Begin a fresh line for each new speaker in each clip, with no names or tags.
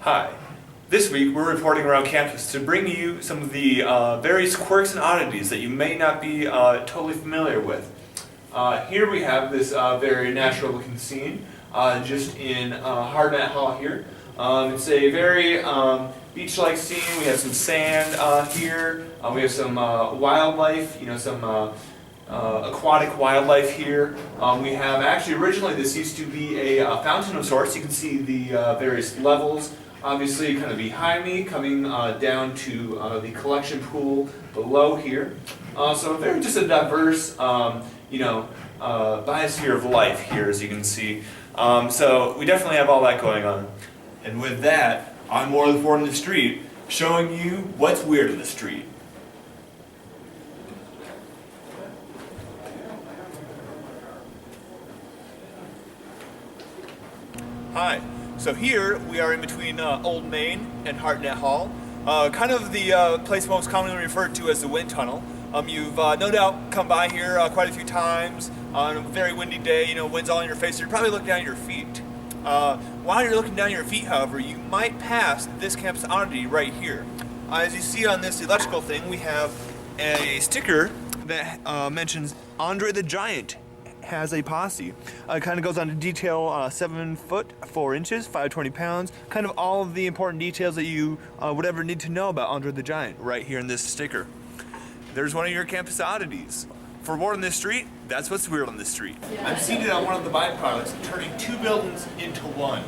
Hi. This week we're reporting around campus to bring you some of the various quirks and oddities that you may not be totally familiar with. Here we have this very natural looking scene just in Hartnett Hall here. It's a very beach-like scene. We have some sand here. We have some wildlife, some aquatic wildlife here. We have actually originally this used to be a fountain of sorts. You can see the various levels. Obviously, kind of behind me, coming down to the collection pool below here. So very just a diverse, biosphere of life here, as you can see. So we definitely have all that going on. And with that, I'm More than Ford in the Street, showing you what's weird in the street. Hi. So here we are in between Old Main and Hartnett Hall, kind of the place most commonly referred to as the wind tunnel. You've no doubt come by here quite a few times on a very windy day. Wind's all in your face, so you're probably looking down at your feet. While you're looking down at your feet, however, you might pass this campus oddity right here. As you see on this electrical thing, we have a sticker that mentions Andre the Giant has a posse. It kind of goes on to detail 7 foot 4 inches, 520 pounds, kind of all of the important details that you would ever need to know about Andre the Giant right here in this sticker. There's one of your campus oddities. For more on this street, that's what's weird on this street. I'm seated on one of the byproducts of turning 2 buildings into one.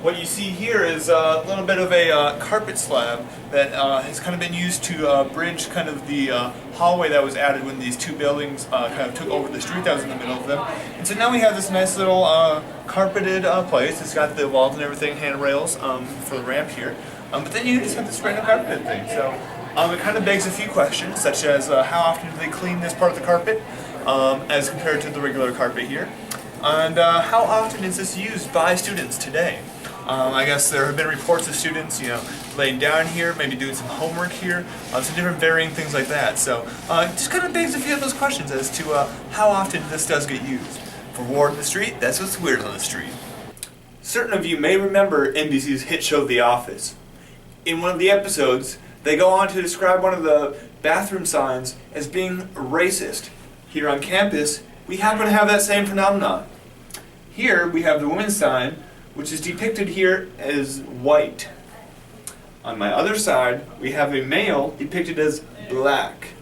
What you see here is a little bit of a carpet slab that has kind of been used to bridge kind of the hallway that was added when these 2 buildings kind of took over the street that was in the middle of them. And so now we have this nice little carpeted place. It's got the walls and everything, handrails for the ramp here. But then you just have this random carpeted thing. So it kind of begs a few questions, such as how often do they clean this part of the carpet as compared to the regular carpet here? And how often is this used by students today? I guess there have been reports of students, laying down here, maybe doing some homework here, some different varying things like that. So it just kind of begs a few of those questions as to how often this does get used. For Ward in the Street, that's what's weird on the street. Certain of you may remember NBC's hit show The Office. In one of the episodes, they go on to describe one of the bathroom signs as being racist. Here on campus, we happen to have that same phenomenon. Here we have the women's sign, which is depicted here as white. On my other side, we have a male depicted as black.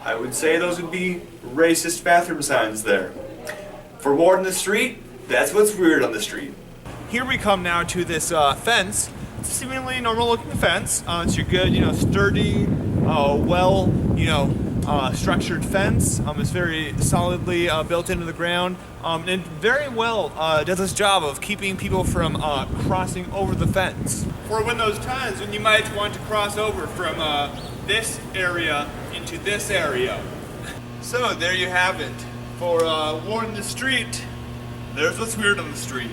I would say those would be racist bathroom signs there. For Ward in the Street, that's what's weird on the street. Here we come now to this fence. It's a seemingly normal looking fence. It's your good, sturdy, structured fence. It's very solidly built into the ground, and very well does its job of keeping people from crossing over the fence. For when those times when you might want to cross over from this area into this area. So there you have it. For Ward in the Street, there's what's weird on the street.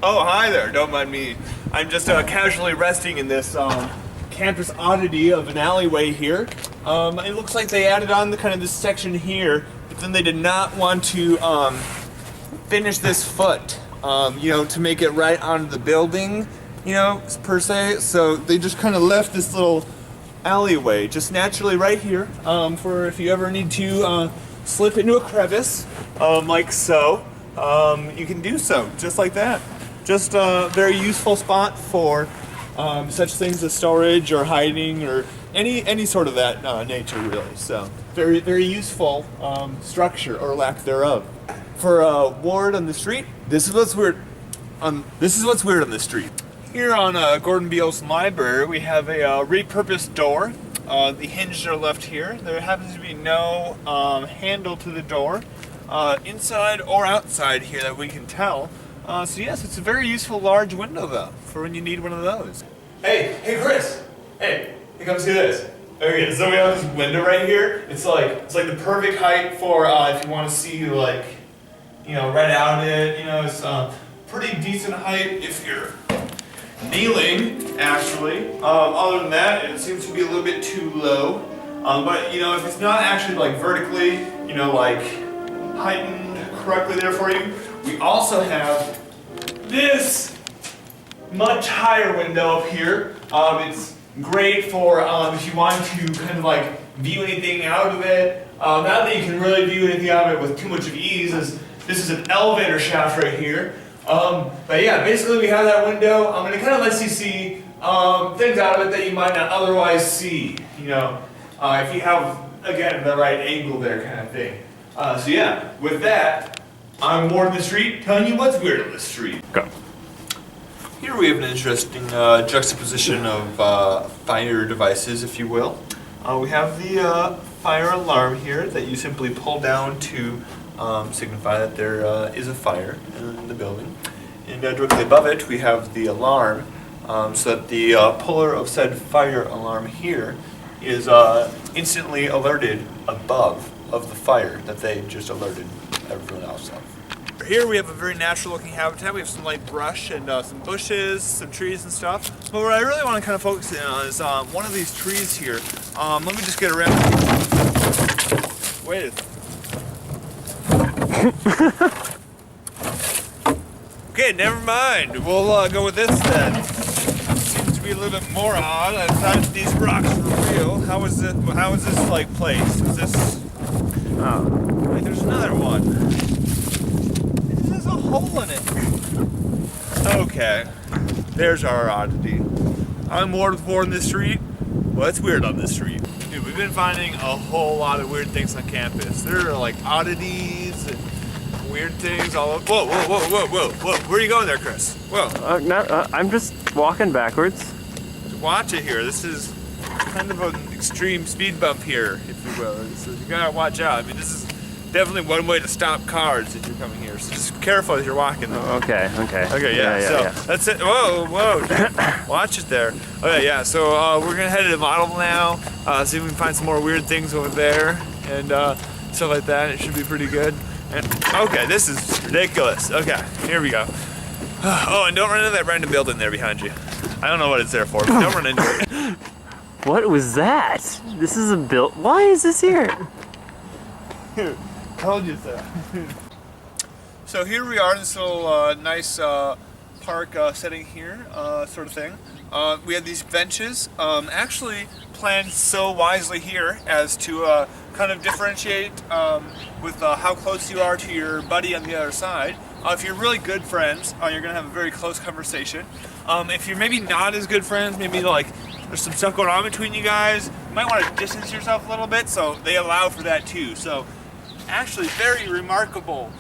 Oh, hi there. Don't mind me. I'm just casually resting in this campus oddity of an alleyway here. It looks like they added on this section here, but then they did not want to finish this foot, to make it right onto the building, per se. So they just kind of left this little alleyway just naturally right here for if you ever need to slip into a crevice, like so, you can do so, just like that. Just a very useful spot for such things as storage or hiding or any sort of that nature, really. So very, very useful structure or lack thereof. For Ward on the Street, this is what's weird. This is what's weird on the street. Here on Gordon B. Olson Library, we have a repurposed door. The hinges are left here. There happens to be no handle to the door, inside or outside here that we can tell. So yes, it's a very useful large window though, for when you need one of those. Hey Chris! come see this. Okay, so we have this window right here. It's like the perfect height for if you want to see like, right out it. It's pretty decent height if you're kneeling. Actually, other than that, it seems to be a little bit too low. But if it's not actually like vertically, like heightened correctly there for you, we also have this much higher window up here. It's great for if you want to kind of like view anything out of it. Not that you can really view anything out of it with too much of ease, as this is an elevator shaft right here. But yeah, basically we have that window, and it kind of lets you see things out of it that you might not otherwise see. If you have, again, the right angle there kind of thing. So yeah, with that, I'm Ward on the Street, telling you what's weird on the street. Go. Here we have an interesting juxtaposition of fire devices, if you will. We have the fire alarm here that you simply pull down to signify that there is a fire in the building. And directly above it, we have the alarm, so that the puller of said fire alarm here is instantly alerted above of the fire that they just alerted everyone else of. Here we have a very natural looking habitat. We have some light brush and some bushes, some trees and stuff. But what I really want to kind of focus in on is one of these trees here. Let me just get around. Wait. Okay, never mind. We'll go with this then. Seems to be a little bit more odd. I thought these rocks were real. How is this like placed? Is this? Oh, wait, there's another one. There's a hole in it. Okay, there's our oddity. I'm Ward on this street. Well, it's weird on this street. Dude, we've been finding a whole lot of weird things on campus. There are like oddities and weird things all over. Whoa. Where are you going there, Chris? Whoa.
I'm just walking backwards.
Watch it here. This is kind of an extreme speed bump here, if you will. So you gotta watch out. I mean, this is definitely one way to stop cars if you're coming here. So just careful as you're walking there.
Okay,
yeah. That's it. Whoa. Watch it there. Okay, yeah. So we're gonna head to the model now. See if we can find some more weird things over there and stuff like that. It should be pretty good. And, okay, this is ridiculous. Okay, here we go. Oh, and don't run into that random building there behind you. I don't know what it's there for, but don't run into it.
What was that? This is a build. Why is this here?
Told you so. So here we are in this little nice park setting here, sort of thing. We have these benches, actually planned so wisely here as to kind of differentiate with how close you are to your buddy on the other side. If you're really good friends, you're going to have a very close conversation. If you're maybe not as good friends, maybe like there's some stuff going on between you guys, you might want to distance yourself a little bit, so they allow for that too. So actually very remarkable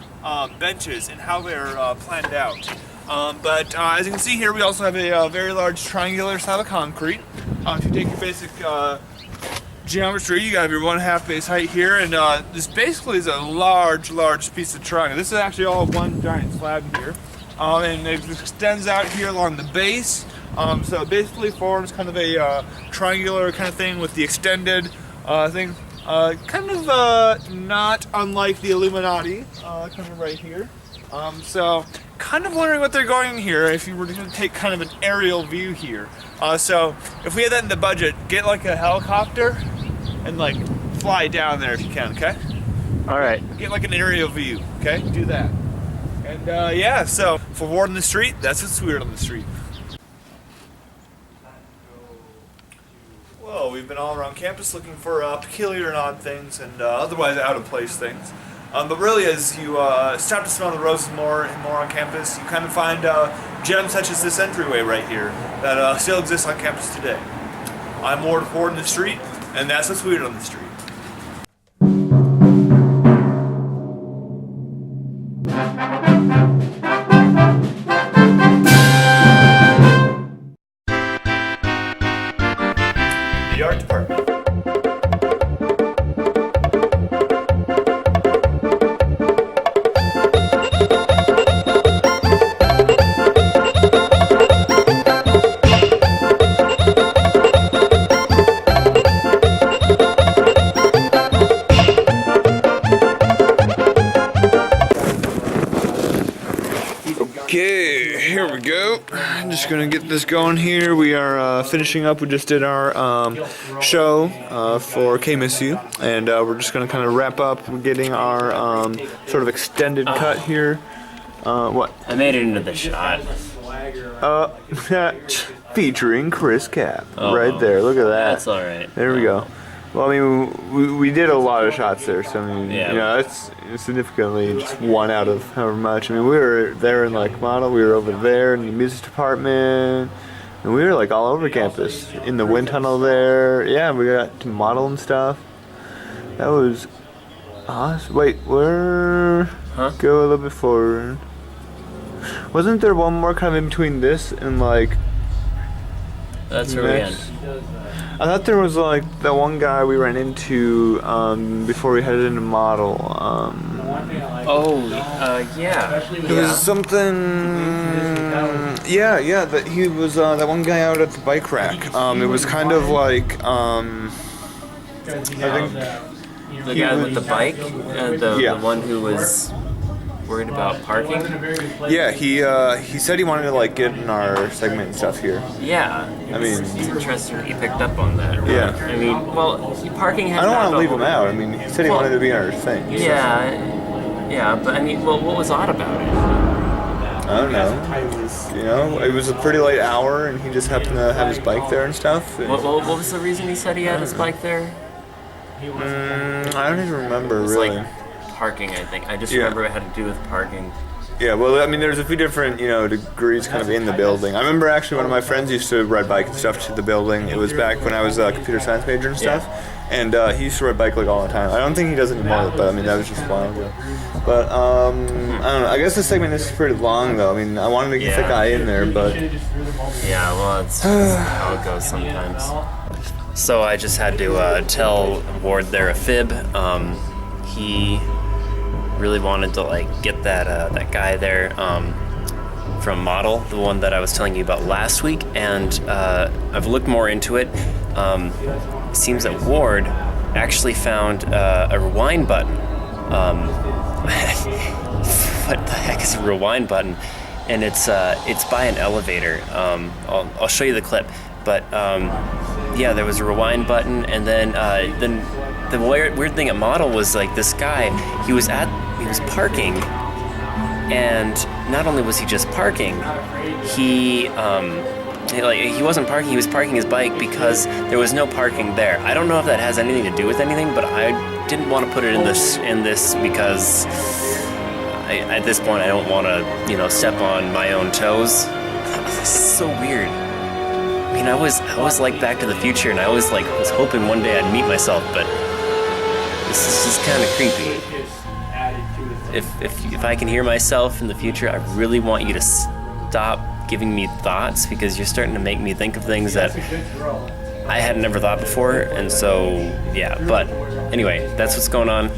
benches and how they're planned out. But as you can see here, we also have a very large triangular slab of concrete. If you take your basic geometry, you got your 1/2 base height here, and this basically is a large piece of triangle. This is actually all one giant slab here, and it extends out here along the base. So it basically forms kind of a triangular kind of thing with the extended thing. Kind of not unlike the Illuminati, coming right here. So kind of wondering what they're going here if you were to take kind of an aerial view here. So if we had that in the budget, get like a helicopter and like fly down there if you can, okay?
All right.
Get like an aerial view, okay? Do that. And yeah, so for Ward on the Street, that's what's weird on the street. Well, we've been all around campus looking for peculiar and odd things and otherwise out of place things. But really, as you stop to smell the roses more and more on campus, you kind of find gems such as this entryway right here that still exists on campus today. I'm Ward on the Street, and that's what's weird on the street. The art department. just gonna get this going here. We are finishing up. We just did our show for KMSU, and we're just gonna kind of wrap up. We're getting our sort of extended cut here. What?
I made it into the shot.
Featuring Chris Cap,
Oh,
right there. Look at that.
That's all right.
There we go. Well, I mean, we did a lot of shots there, so I mean,
Yeah.
you know, that's significantly just one out of however much. I mean, we were there in like model, we were over there in the music department, and we were like all over campus in the wind tunnel there. Yeah, we got to model and stuff. That was awesome. Wait, where?
Huh?
Go a little bit forward. Wasn't there one more kind of in between this and like?
That's where we end.
I thought there was like that one guy we ran into before we headed into model.
Yeah.
It was something. Yeah. That he was that one guy out at the bike rack. It was kind of like I think
The guy with the bike, the
Yeah.
one who was worried about parking.
yeah he said he wanted to like get in our segment and stuff here.
Yeah.
I mean,
It's interesting that you picked up on that.
Yeah.
I mean, well, parking has.
I don't
not
want to leave
the
him
whole-
out. I mean, he said he
Well,
wanted to be in our thing.
Yeah, but I mean, well, what was odd about it?
I don't know. You know, it was a pretty late hour, and he just happened to have his bike there and stuff. And,
What was the reason he said he had his bike there?
I don't even remember
It was
really.
like parking, I think. I just
Yeah.
remember it had to do with parking.
Yeah, well, I mean, there's a few different, you know, degrees kind of in the building. I remember actually one of my friends used to ride bike and stuff to the building. It was back when I was a computer science major and stuff. And he used to ride bike like all the time. I don't think he does anymore, but I mean, that was just a while ago. But, I don't know. I guess this segment is pretty long, though. I mean, I wanted to get the
Yeah.
guy in there, but
Yeah, well, it's how it goes sometimes. So I just had to tell Ward there a fib. He really wanted to like get that guy there from Model, the one that I was telling you about last week, and I've looked more into it. It seems that Ward actually found a rewind button. What the heck is a rewind button? And it's by an elevator. I'll show you the clip, but yeah, there was a rewind button, and then the weird thing at Model was like this guy. He was parking, and not only was he just parking, he wasn't parking. He was parking his bike because there was no parking there. I don't know if that has anything to do with anything, but I didn't want to put it in this because at this point I don't want to step on my own toes. This is so weird. I mean, I was like Back to the Future, and I was hoping one day I'd meet myself, but this is just kind of creepy. If I can hear myself in the future, I really want you to stop giving me thoughts, because you're starting to make me think of things that I had never thought before, and so yeah. But anyway, that's what's going on.